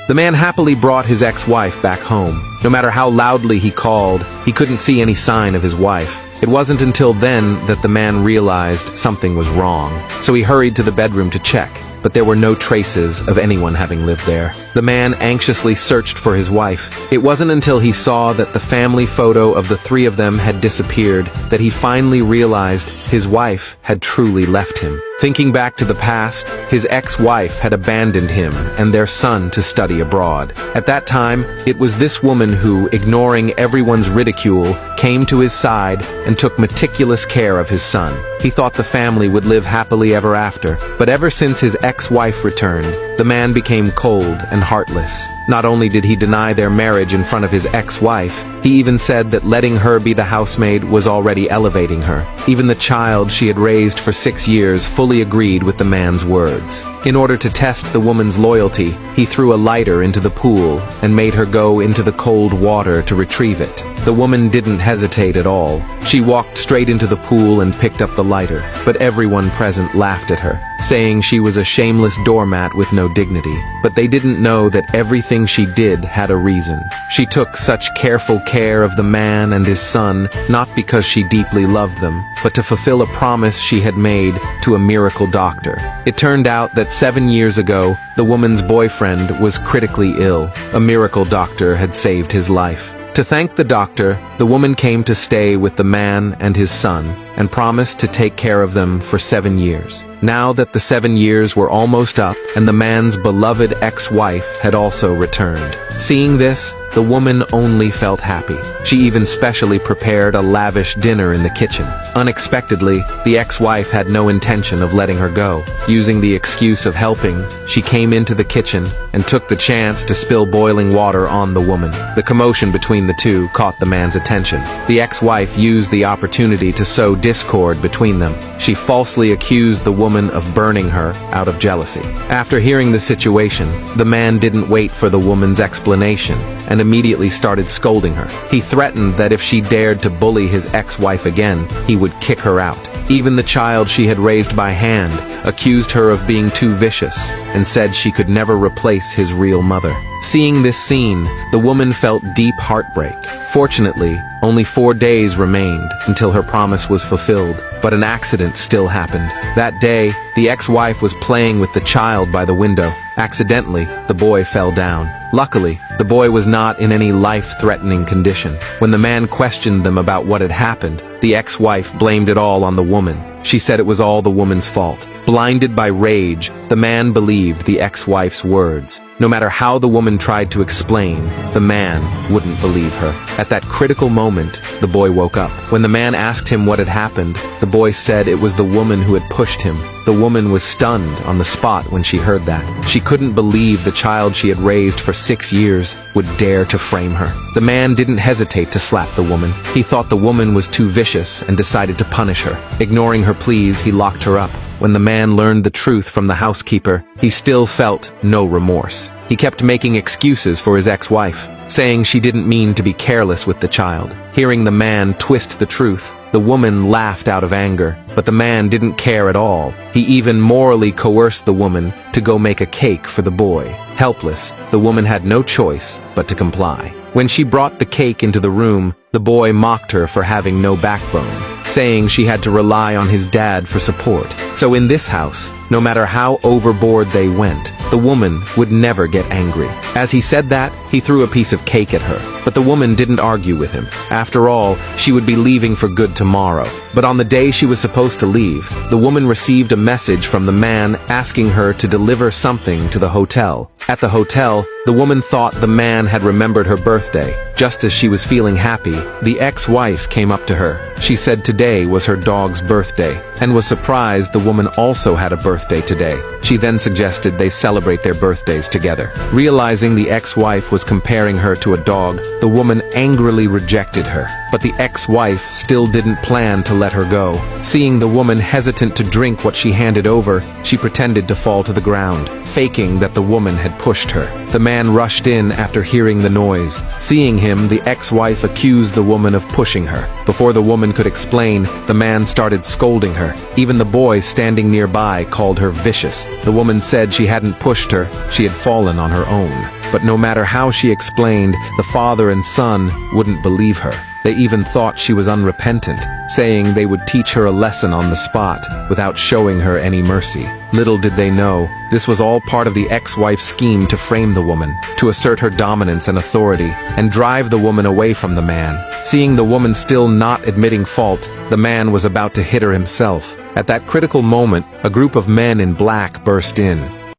The man happily brought his ex-wife back home. No matter how loudly he called, he couldn't see any sign of his wife. It wasn't until then that the man realized something was wrong, so he hurried to the bedroom to check, but there were no traces of anyone having lived there. The man anxiously searched for his wife. It wasn't until he saw that the family photo of the three of them had disappeared that he finally realized his wife had truly left him. Thinking back to the past, his ex-wife had abandoned him and their son to study abroad. At that time, it was this woman who, ignoring everyone's ridicule, came to his side and took meticulous care of his son. He thought the family would live happily ever after, but ever since his ex-wife returned, the man became cold and heartless. Not only did he deny their marriage in front of his ex-wife, he even said that letting her be the housemaid was already elevating her. Even the child she had raised for 6 years fully agreed with the man's words. In order to test the woman's loyalty, he threw a lighter into the pool and made her go into the cold water to retrieve it. The woman didn't hesitate at all. She walked straight into the pool and picked up the lighter, but everyone present laughed at her, saying she was a shameless doormat with no dignity. But they didn't know that everything she did had a reason. She took such careful care of the man and his son, not because she deeply loved them, but to fulfill a promise she had made to a miracle doctor. It turned out that 7 years ago, the woman's boyfriend was critically ill. A miracle doctor had saved his life. To thank the doctor, the woman came to stay with the man and his son and promised to take care of them for 7 years. Now that the 7 years were almost up and the man's beloved ex-wife had also returned. Seeing this, the woman only felt happy. She even specially prepared a lavish dinner in the kitchen. Unexpectedly, the ex-wife had no intention of letting her go. Using the excuse of helping, she came into the kitchen and took the chance to spill boiling water on the woman. The commotion between the two caught the man's attention. The ex-wife used the opportunity to sow discord between them. She falsely accused the woman of burning her out of jealousy. After hearing the situation, the man didn't wait for the woman's explanation and immediately started scolding her. He threatened that if she dared to bully his ex-wife again, he would kick her out. Even the child she had raised by hand accused her of being too vicious and said she could never replace his real mother. Seeing this scene, the woman felt deep heartbreak. Fortunately, only 4 days remained until her promise was fulfilled, but an accident still happened. That day, the ex-wife was playing with the child by the window. Accidentally, the boy fell down. Luckily, the boy was not in any life-threatening condition. When the man questioned them about what had happened, the ex-wife blamed it all on the woman. She said it was all the woman's fault. Blinded by rage, the man believed the ex-wife's words. No matter how the woman tried to explain, the man wouldn't believe her. At that critical moment, the boy woke up. When the man asked him what had happened, the boy said it was the woman who had pushed him. The woman was stunned on the spot when she heard that. She couldn't believe the child she had raised for 6 years would dare to frame her. The man didn't hesitate to slap the woman. He thought the woman was too vicious and decided to punish her. Ignoring her pleas, he locked her up. When the man learned the truth from the housekeeper, he still felt no remorse. He kept making excuses for his ex-wife, saying she didn't mean to be careless with the child. Hearing the man twist the truth, the woman laughed out of anger, but the man didn't care at all. He even morally coerced the woman to go make a cake for the boy. Helpless, the woman had no choice but to comply. When she brought the cake into the room, the boy mocked her for having no backbone, saying she had to rely on his dad for support. So in this house, no matter how overboard they went, the woman would never get angry. As he said that, he threw a piece of cake at her, but the woman didn't argue with him. After all, she would be leaving for good tomorrow. But on the day she was supposed to leave, the woman received a message from the man asking her to deliver something to the hotel. At the hotel, the woman thought the man had remembered her birthday. Just as she was feeling happy, the ex-wife came up to her. She said today was her dog's birthday, and was surprised the woman also had a birthday today. She then suggested they celebrate their birthdays together. Realizing the ex-wife was comparing her to a dog, the woman angrily rejected her. But the ex-wife still didn't plan to let her go. Seeing the woman hesitant to drink what she handed over, she pretended to fall to the ground, faking that the woman had pushed her. The man rushed in after hearing the noise. Seeing him, the ex-wife accused the woman of pushing her. Before the woman could explain, the man started scolding her. Even the boy standing nearby called her vicious. The woman said she hadn't pushed her, she had fallen on her own. But no matter how she explained, the father and son wouldn't believe her. They even thought she was unrepentant, saying they would teach her a lesson on the spot without showing her any mercy. Little did they know, this was all part of the ex-wife's scheme to frame the woman, to assert her dominance and authority, and drive the woman away from the man. Seeing the woman still not admitting fault, the man was about to hit her himself. At that critical moment, a group of men in black burst in.